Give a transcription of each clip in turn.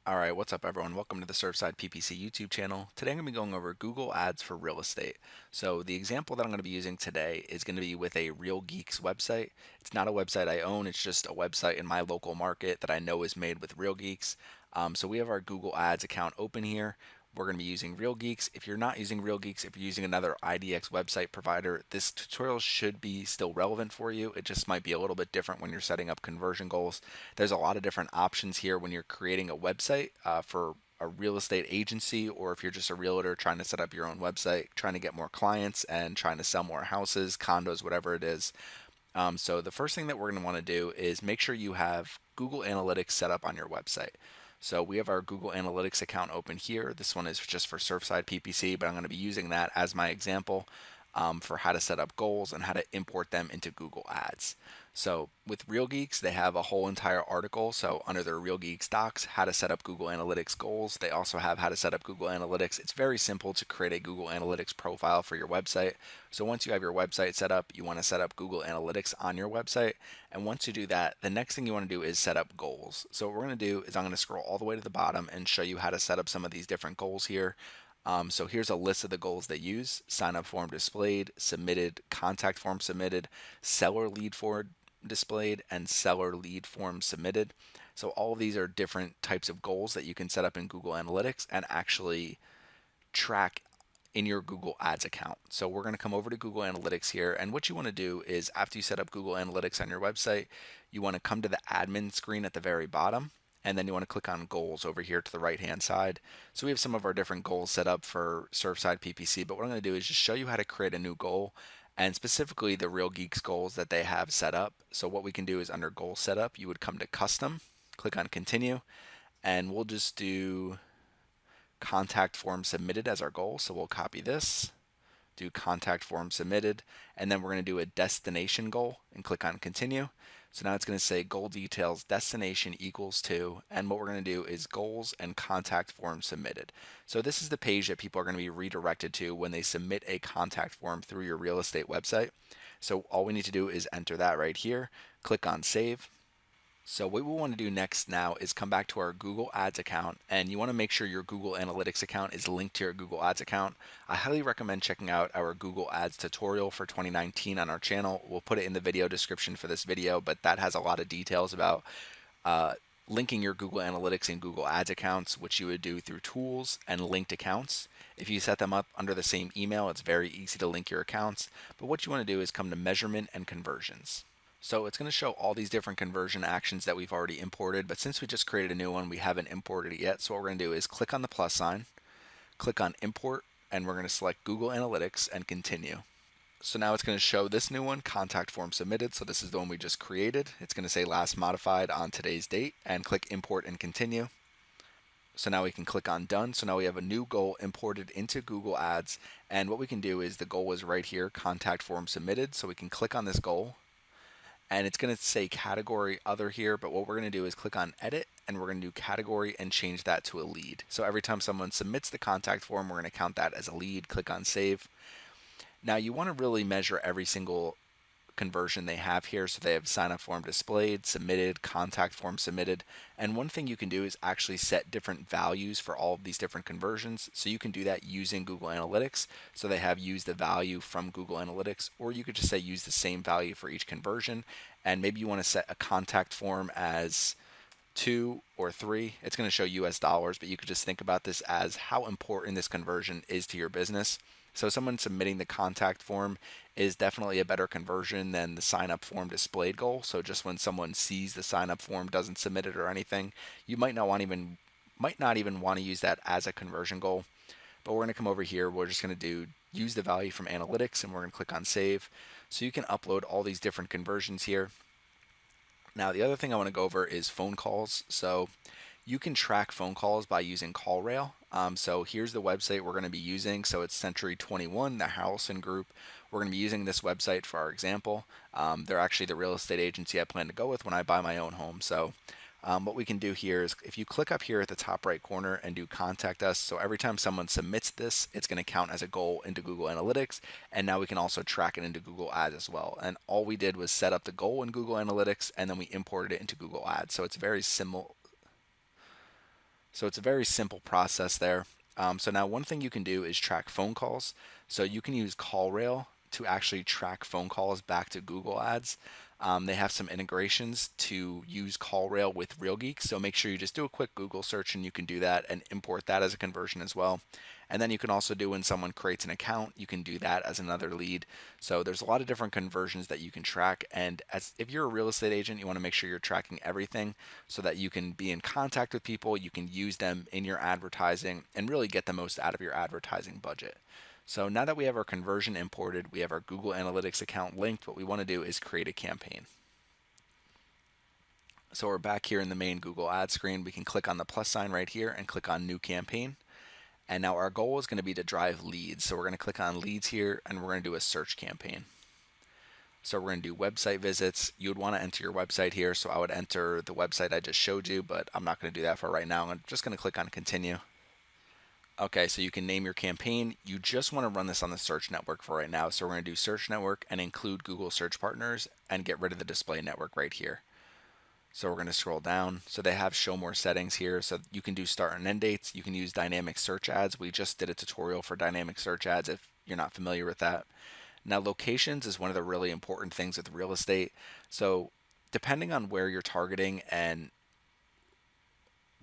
All right, what's up, everyone? Welcome to the Surfside PPC YouTube channel. Today I'm going to be going over Google Ads for real estate. So the example that I'm going to be using today is going to be with a Real Geeks website. It's not a website I own, it's just a website in my local market that I know is made with Real Geeks. So we have our Google Ads account open here. We're going to be using Real Geeks. If you're not using Real Geeks, if you're using another IDX website provider, this tutorial should be still relevant for you. It just might be a little bit different when you're setting up conversion goals. There's a lot of different options here when you're creating a website for a real estate agency, or if you're just a realtor trying to set up your own website, trying to get more clients and trying to sell more houses, condos, whatever it is. So the first thing that we're going to want to do is make sure you have Google Analytics set up on your website. So we have our Google Analytics account open here. This one is just for Surfside PPC, but I'm going to be using that as my example for how to set up goals and how to import them into Google Ads. So with Real Geeks, they have a whole entire article. So under their Real Geeks docs, how to set up Google Analytics goals. They also have how to set up Google Analytics. It's very simple to create a Google Analytics profile for your website. So once you have your website set up, you want to set up Google Analytics on your website. And once you do that, the next thing you want to do is set up goals. So what we're going to do is I'm going to scroll all the way to the bottom and show you how to set up some of these different goals here. So here's a list of the goals they use: sign up form displayed, submitted, contact form submitted, seller lead form displayed, and seller lead form submitted. So all of these are different types of goals that you can set up in Google Analytics and actually track in your Google Ads account. So we're going to come over to Google Analytics here, and what you want to do is after you set up Google Analytics on your website, you want to come to the admin screen at the very bottom, and then you want to click on goals over here to the right hand side. So we have some of our different goals set up for Surfside PPC, but what I'm going to do is just show you how to create a new goal, and specifically the Real Geeks goals that they have set up. So what we can do is under goal setup, you would come to custom, click on continue, and we'll just do contact form submitted as our goal. So we'll copy this, do contact form submitted, and then we're going to do a destination goal and click on continue. So now it's going to say goal details destination equals to, and what we're going to do is goals and contact form submitted. So this is the page that people are going to be redirected to when they submit a contact form through your real estate website. So all we need to do is enter that right here, click on save. So what we want to do next now is come back to our Google Ads account, and you want to make sure your Google Analytics account is linked to your Google Ads account. I highly recommend checking out our Google Ads tutorial for 2019 on our channel. We'll put it in the video description for this video, but that has a lot of details about linking your Google Analytics and Google Ads accounts, which you would do through tools and linked accounts. If you set them up under the same email, it's very easy to link your accounts. But what you want to do is come to measurement and conversions. So it's going to show all these different conversion actions that we've already imported, but since we just created a new one, we haven't imported it yet. So what we're going to do is click on the plus sign, click on import, and we're going to select Google Analytics and continue. So now it's going to show this new one, contact form submitted. So this is the one we just created. It's going to say last modified on today's date, and click import and continue. So now we can click on done. So now we have a new goal imported into Google Ads. And what we can do is the goal is right here, contact form submitted. So we can click on this goal, and it's going to say category other here, but what we're going to do is click on edit, and we're going to do category and change that to a lead. So every time someone submits the contact form, we're going to count that as a lead. Click on save. Now you want to really measure every single conversion they have here. So they have sign up form displayed, submitted, contact form submitted. And one thing you can do is actually set different values for all of these different conversions. So you can do that using Google Analytics. So they have use the value from Google Analytics, or you could just say use the same value for each conversion. And maybe you want to set a contact form as 2 or 3. It's going to show US dollars, but you could just think about this as how important this conversion is to your business. So someone submitting the contact form is definitely a better conversion than the sign up form displayed goal. So just when someone sees the sign up form, doesn't submit it or anything, you might not even want to use that as a conversion goal. But we're going to come over here. We're just going to do use the value from analytics, and we're going to click on save. So you can upload all these different conversions here. Now the other thing I want to go over is phone calls. So you can track phone calls by using CallRail. So here's the website we're going to be using. So it's Century 21, the Harrelson Group. We're going to be using this website for our example. They're actually the real estate agency I plan to go with when I buy my own home. So what we can do here is if you click up here at the top right corner and do contact us, so every time someone submits this, it's going to count as a goal into Google Analytics, and now we can also track it into Google Ads as well. And all we did was set up the goal in Google Analytics, and then we imported it into Google Ads. So it's very So it's a very simple process there. So now one thing you can do is track phone calls. So you can use CallRail to actually track phone calls back to Google Ads. They have some integrations to use CallRail with RealGeeks. So make sure you just do a quick Google search and you can do that and import that as a conversion as well. And then you can also do when someone creates an account, you can do that as another lead. So there's a lot of different conversions that you can track. And as if you're a real estate agent, you want to make sure you're tracking everything so that you can be in contact with people, you can use them in your advertising and really get the most out of your advertising budget. So now that we have our conversion imported, we have our Google Analytics account linked, what we want to do is create a campaign. So we're back here in the main Google Ads screen. We can click on the plus sign right here and click on New Campaign. And now our goal is going to be to drive leads. So we're going to click on leads here and we're going to do a search campaign. So we're going to do website visits. You would want to enter your website here. So I would enter the website I just showed you, but I'm not going to do that for right now. I'm just going to click on continue. Okay, so you can name your campaign. You just want to run this on the search network for right now. So we're going to do search network and include Google search partners and get rid of the display network right here. So we're going to scroll down. So they have show more settings here. So you can do start and end dates. You can use dynamic search ads. We just did a tutorial for dynamic search ads if you're not familiar with that. Now, locations is one of the really important things with real estate. So depending on where you're targeting and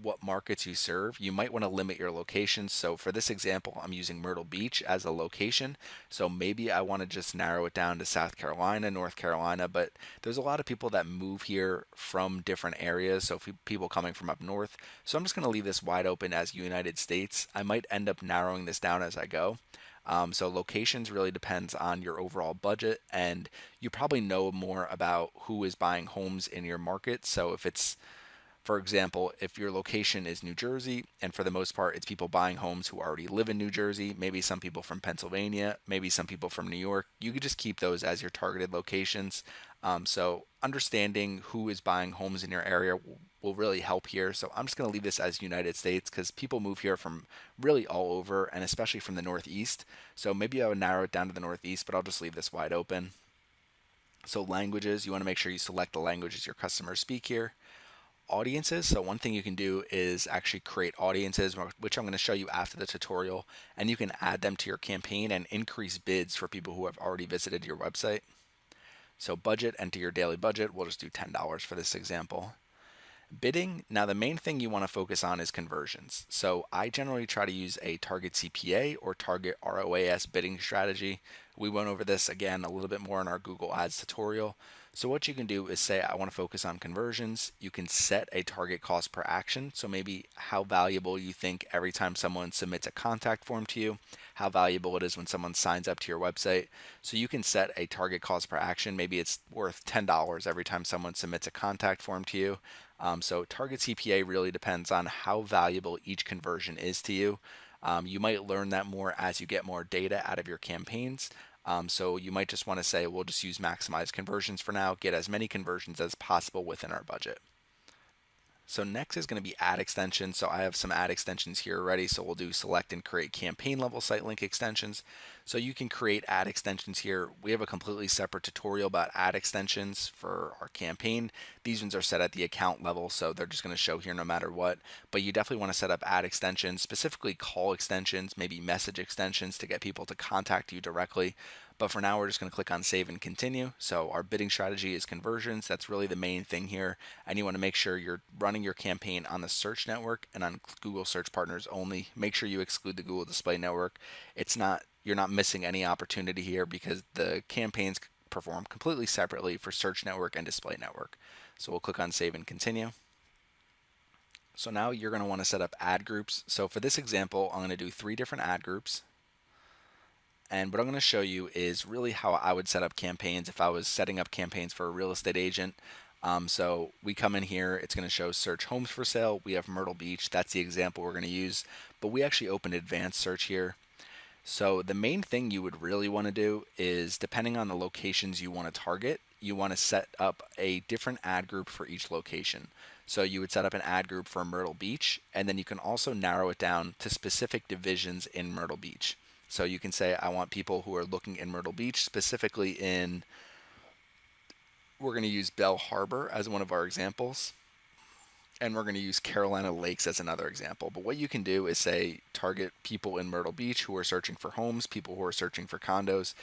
what markets you serve, you might want to limit your locations. So for this example, I'm using Myrtle Beach as a location. So maybe I want to just narrow it down to South Carolina, North Carolina, but there's a lot of people that move here from different areas. So people coming from up north. So I'm just going to leave this wide open as United States. I might end up narrowing this down as I go. So locations really depends on your overall budget, and you probably know more about who is buying homes in your market. So if it's, for example, if your location is New Jersey, and for the most part, it's people buying homes who already live in New Jersey, maybe some people from Pennsylvania, maybe some people from New York, you could just keep those as your targeted locations. So understanding who is buying homes in your area will really help here. So I'm just going to leave this as United States because people move here from really all over and especially from the Northeast. So maybe I would narrow it down to the Northeast, but I'll just leave this wide open. So languages, you want to make sure you select the languages your customers speak here. Audiences. So one thing you can do is actually create audiences, which I'm going to show you after the tutorial, and you can add them to your campaign and increase bids for people who have already visited your website. So budget, enter your daily budget. We'll just do $10 for this example. Bidding, now the main thing you want to focus on is conversions. So I generally try to use a target CPA or target ROAS bidding strategy. We went over this again a little bit more in our Google Ads tutorial. So what you can do is say, I want to focus on conversions. You can set a target cost per action. So maybe how valuable you think every time someone submits a contact form to you, how valuable it is when someone signs up to your website. So you can set a target cost per action. Maybe it's worth $10 every time someone submits a contact form to you. So target CPA really depends on how valuable each conversion is to you. You might learn that more as you get more data out of your campaigns. So you might just want to say, we'll just use maximize conversions for now, get as many conversions as possible within our budget. So next is going to be ad extensions. So I have some ad extensions here already. So we'll do select and create campaign level site link extensions. So you can create ad extensions here. We have a completely separate tutorial about ad extensions for our campaign. These ones are set at the account level, so they're just going to show here no matter what. But you definitely want to set up ad extensions, specifically call extensions, maybe message extensions to get people to contact you directly. But for now, we're just going to click on save and continue. So our bidding strategy is conversions. That's really the main thing here. And you want to make sure you're running your campaign on the search network and on Google search partners only. Make sure you exclude the Google display network. You're not missing any opportunity here because the campaigns perform completely separately for search network and display network. So we'll click on save and continue. So now you're going to want to set up ad groups. So for this example, I'm going to do 3 different ad groups. And what I'm going to show you is really how I would set up campaigns if I was setting up campaigns for a real estate agent. So we come in here, it's going to show search homes for sale. We have Myrtle Beach. That's the example we're going to use. But we actually opened advanced search here. So the main thing you would really want to do is, depending on the locations you want to target, you want to set up a different ad group for each location. So you would set up an ad group for Myrtle Beach, and then you can also narrow it down to specific divisions in Myrtle Beach. So you can say, I want people who are looking in Myrtle Beach, specifically we're going to use Bell Harbor as one of our examples. and we're going to use Carolina Lakes as another example. But what you can do is say target people in Myrtle Beach who are searching for homes, people who are searching for condos.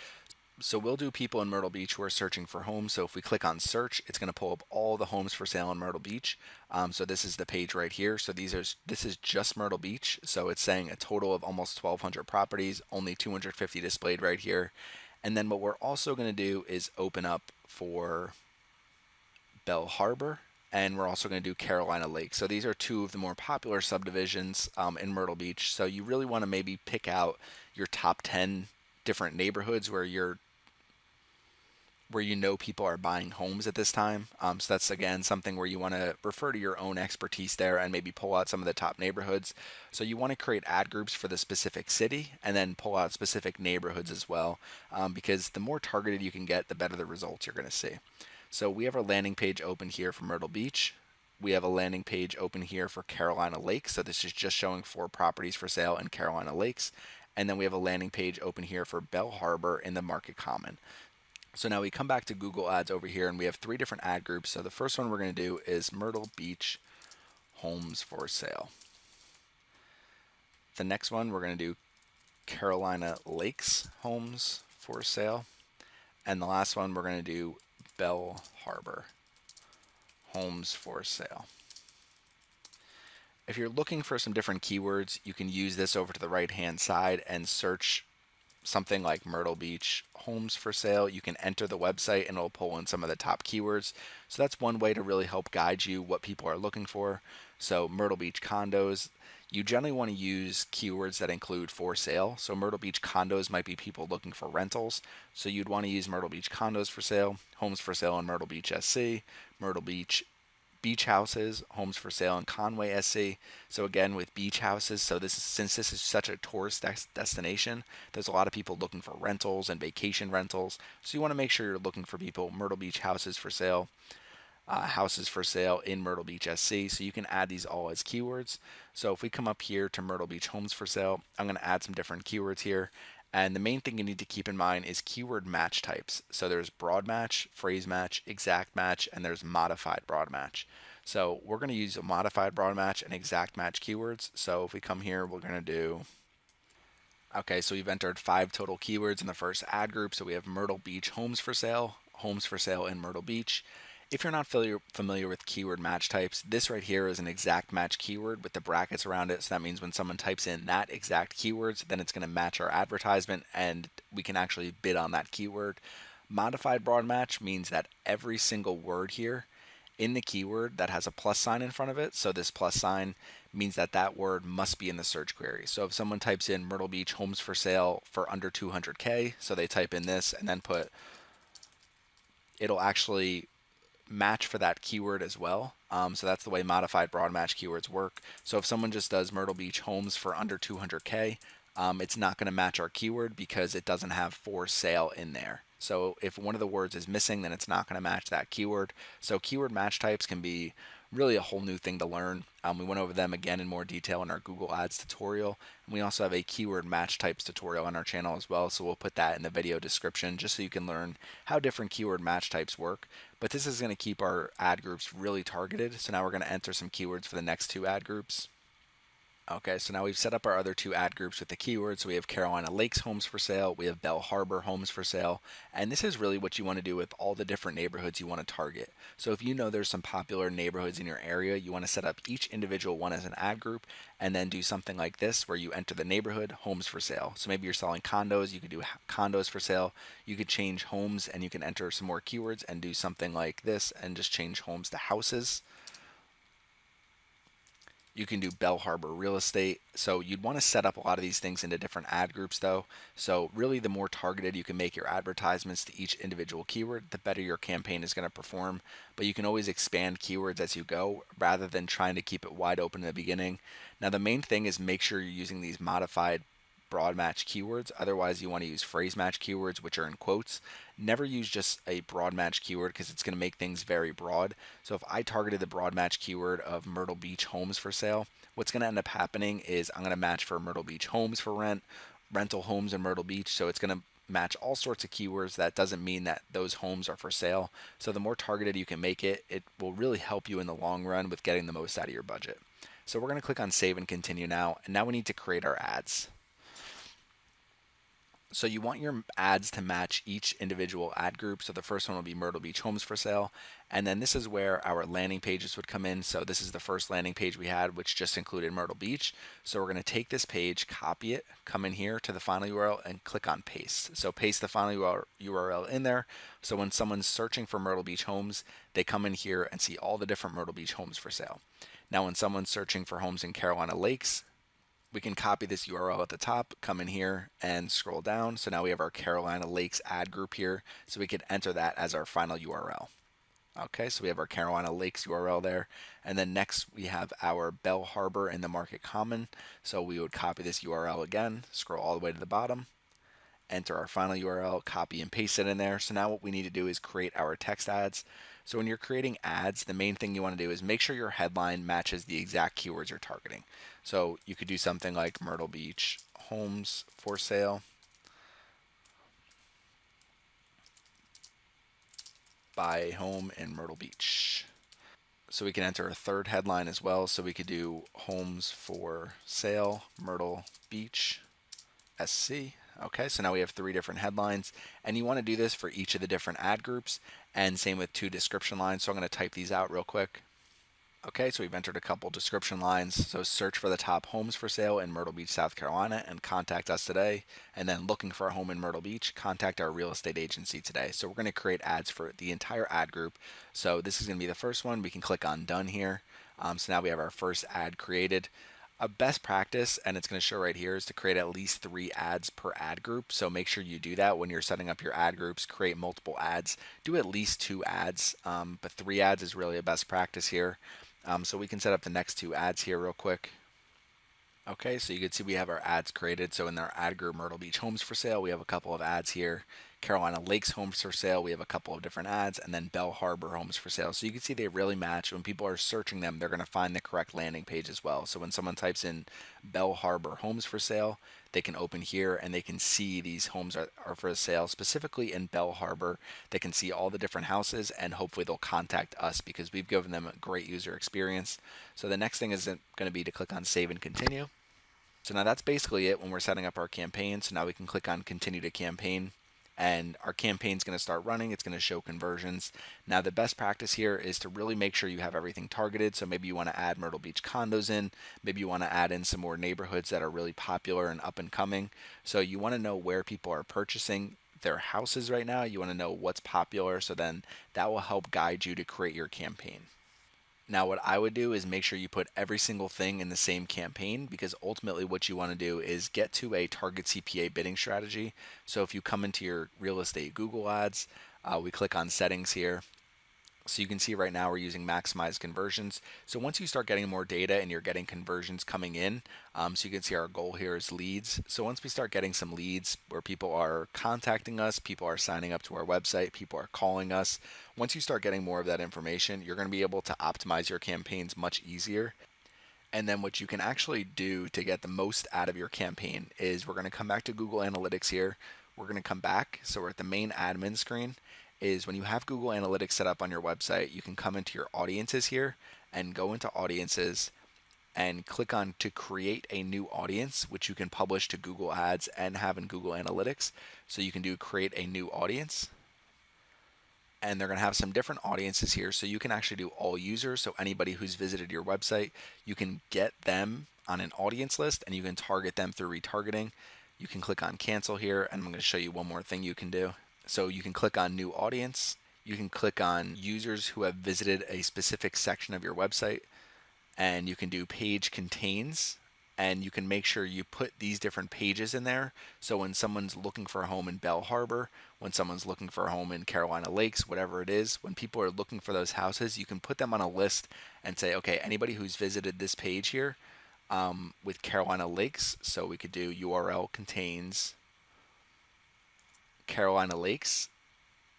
So we'll do people in Myrtle Beach who are searching for homes. So if we click on search, it's going to pull up all the homes for sale in Myrtle Beach. So this is the page right here. So this is just Myrtle Beach. So it's saying a total of almost 1,200 properties, only 250 displayed right here. And then what we're also going to do is open up for Bell Harbor, and we're also going to do Carolina Lake. So these are two of the more popular subdivisions in Myrtle Beach. So you really want to maybe pick out your top 10 different neighborhoods where you know people are buying homes at this time. So that's again something where you want to refer to your own expertise there and maybe pull out some of the top neighborhoods. So you want to create ad groups for the specific city and then pull out specific neighborhoods as well, because the more targeted you can get, the better the results you're going to see. So we have our landing page open here for Myrtle Beach. We have a landing page open here for Carolina Lakes. So this is just showing 4 properties for sale in Carolina Lakes. And then we have a landing page open here for Bell Harbor in the Market Common. So now we come back to Google Ads over here and we have 3 different ad groups. So the first one we're going to do is Myrtle Beach homes for sale. The next one we're going to do Carolina Lakes homes for sale. And the last one we're going to do Bell Harbor homes for sale. If you're looking for some different keywords, you can use this over to the right hand side and search something like Myrtle Beach homes for sale. You can enter the website and it'll pull in some of the top keywords. So that's one way to really help guide you what people are looking for. So Myrtle Beach condos, you generally want to use keywords that include for sale. So Myrtle Beach condos might be people looking for rentals. So you'd want to use Myrtle Beach condos for sale, homes for sale in Myrtle Beach SC, Myrtle Beach beach houses, homes for sale in Conway SC. So again, with beach houses, since this is such a tourist destination, there's a lot of people looking for rentals and vacation rentals. So you want to make sure you're looking for people Myrtle Beach houses for sale, houses for sale in Myrtle Beach SC. So you can add these all as keywords. So if we come up here to Myrtle Beach homes for sale, I'm going to add some different keywords here. And the main thing you need to keep in mind is keyword match types. So there's broad match, phrase match, exact match, and there's modified broad match. So we're going to use a modified broad match and exact match keywords. So if we come here, we're going to do, okay, so we've entered 5 total keywords in the first ad group. So we have Myrtle Beach homes for sale in Myrtle Beach. If you're not familiar with keyword match types, this right here is an exact match keyword with the brackets around it. So that means when someone types in that exact keywords, then it's going to match our advertisement and we can actually bid on that keyword. Modified broad match means that every single word here in the keyword that has a plus sign in front of it, so this plus sign means that that word must be in the search query. So if someone types in Myrtle Beach homes for sale for under 200K, so they type in this and then it'll actually match for that keyword as well. So that's the way modified broad match keywords work. So if someone just does Myrtle Beach homes for under 200K, it's not going to match our keyword because it doesn't have for sale in there. So if one of the words is missing, then it's not going to match that keyword. So keyword match types can be really a whole new thing to learn. We went over them again in more detail in our Google Ads tutorial. And we also have a keyword match types tutorial on our channel as well. So we'll put that in the video description just so you can learn how different keyword match types work. But this is going to keep our ad groups really targeted. So now we're going to enter some keywords for the next 2 ad groups. Okay, so now we've set up our other 2 ad groups with the keywords. So we have Carolina Lakes homes for sale, we have Bell Harbor homes for sale, and this is really what you want to do with all the different neighborhoods you want to target. So if you know there's some popular neighborhoods in your area, you want to set up each individual one as an ad group and then do something like this where you enter the neighborhood, homes for sale. So maybe you're selling condos, you could do condos for sale. You could change homes and you can enter some more keywords and do something like this and just change homes to houses. You can do Bell Harbor real estate. So you'd want to set up a lot of these things into different ad groups though. So really the more targeted you can make your advertisements to each individual keyword, the better your campaign is going to perform. But you can always expand keywords as you go rather than trying to keep it wide open in the beginning. Now the main thing is make sure you're using these modified broad match keywords. Otherwise you want to use phrase match keywords, which are in quotes. Never use just a broad match keyword because it's going to make things very broad. So if I targeted the broad match keyword of Myrtle Beach homes for sale, what's going to end up happening is I'm going to match for Myrtle Beach homes for rent, rental homes in Myrtle Beach. So it's going to match all sorts of keywords. That doesn't mean that those homes are for sale. So the more targeted you can make it, it will really help you in the long run with getting the most out of your budget. So we're going to click on save and continue now. And now we need to create our ads. So you want your ads to match each individual ad group. So the first one will be Myrtle Beach homes for sale. And then this is where our landing pages would come in. So this is the first landing page we had, which just included Myrtle Beach. So we're going to take this page, copy it, come in here to the final URL and click on paste. So paste the final URL in there. So when someone's searching for Myrtle Beach homes, they come in here and see all the different Myrtle Beach homes for sale. Now when someone's searching for homes in Carolina Lakes, we can copy this URL at the top, come in here and scroll down. So now we have our Carolina Lakes ad group here. So we could enter that as our final URL. Okay, so we have our Carolina Lakes URL there. And then next we have our Bell Harbor in the Market Common. So we would copy this URL again, scroll all the way to the bottom, enter our final URL, copy and paste it in there. So now what we need to do is create our text ads. So when you're creating ads, the main thing you want to do is make sure your headline matches the exact keywords you're targeting. So you could do something like Myrtle Beach homes for sale, buy a home in Myrtle Beach. So we can enter a third headline as well. So we could do homes for sale, Myrtle Beach, SC. Okay, so now we have 3 different headlines, and you want to do this for each of the different ad groups, and same with 2 description lines. So I'm going to type these out real quick. Okay, so we've entered a couple description lines. So search for the top homes for sale in Myrtle Beach, South Carolina, and contact us today. And then looking for a home in Myrtle Beach, contact our real estate agency today. So we're going to create ads for the entire ad group. So this is going to be the first one. We can click on done here. So now we have our first ad created. A best practice, and it's going to show right here, is to create at least 3 ads per ad group. So make sure you do that when you're setting up your ad groups. Create multiple ads. Do at least 2 ads, but 3 ads is really a best practice here. So we can set up the next 2 ads here real quick. Okay, so you can see we have our ads created. So in our ad group, Myrtle Beach homes for sale, we have a couple of ads here. Carolina Lakes homes for sale, we have a couple of different ads, and then Bell Harbor homes for sale. So you can see they really match. When people are searching them, they're going to find the correct landing page as well. So when someone types in Bell Harbor homes for sale, they can open here and they can see these homes are for sale. Specifically in Bell Harbor, they can see all the different houses, and hopefully they'll contact us because we've given them a great user experience. So the next thing is going to be to click on save and continue. So now that's basically it when we're setting up our campaign. So now we can click on continue to campaign, and our campaign is going to start running. It's going to show conversions. Now the best practice here is to really make sure you have everything targeted. So maybe you want to add Myrtle Beach condos in. Maybe you want to add in some more neighborhoods that are really popular and up and coming. So you want to know where people are purchasing their houses right now. You want to know what's popular. So then that will help guide you to create your campaign. Now, what I would do is make sure you put every single thing in the same campaign, because ultimately what you want to do is get to a target CPA bidding strategy. So if you come into your real estate Google ads, we click on settings here. So you can see right now we're using maximize conversions. So once you start getting more data and you're getting conversions coming in, so you can see our goal here is leads. So once we start getting some leads where people are contacting us, people are signing up to our website, people are calling us, once you start getting more of that information, you're going to be able to optimize your campaigns much easier. And then what you can actually do to get the most out of your campaign is we're going to come back to Google Analytics here. We're going to come back. So we're at the main admin screen. Is when you have Google Analytics set up on your website, you can come into your audiences here and go into audiences and click on to create a new audience, which you can publish to Google Ads and have in Google Analytics. So you can do create a new audience. And they're going to have some different audiences here. So you can actually do all users. So anybody who's visited your website, you can get them on an audience list and you can target them through retargeting. You can click on cancel here, and I'm going to show you one more thing you can do. So you can click on new audience. You can click on users who have visited a specific section of your website, and you can do page contains, and you can make sure you put these different pages in there. So when someone's looking for a home in Bell Harbor, when someone's looking for a home in Carolina Lakes, whatever it is, when people are looking for those houses, you can put them on a list and say, okay, anybody who's visited this page here with Carolina Lakes, so we could do URL contains Carolina Lakes.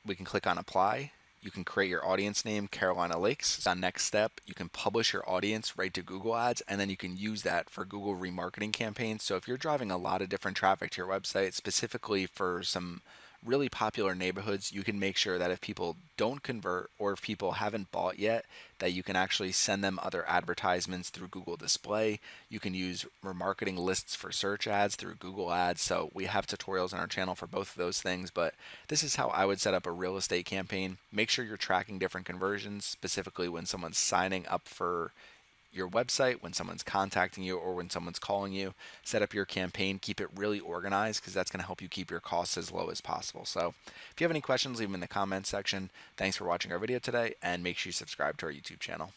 We can click on apply. You can create your audience name, Carolina Lakes. On next step, you can publish your audience right to Google Ads, and then you can use that for Google remarketing campaigns. So if you're driving a lot of different traffic to your website, specifically for some really popular neighborhoods, you can make sure that if people don't convert or if people haven't bought yet, that you can actually send them other advertisements through Google Display. You can use remarketing lists for search ads through Google Ads. So we have tutorials on our channel for both of those things, but this is how I would set up a real estate campaign. Make sure you're tracking different conversions, specifically when someone's signing up for your website, when someone's contacting you, or when someone's calling you. Set up your campaign, keep it really organized, because that's going to help you keep your costs as low as possible. So if you have any questions, leave them in the comments section. Thanks for watching our video today, and make sure you subscribe to our YouTube channel.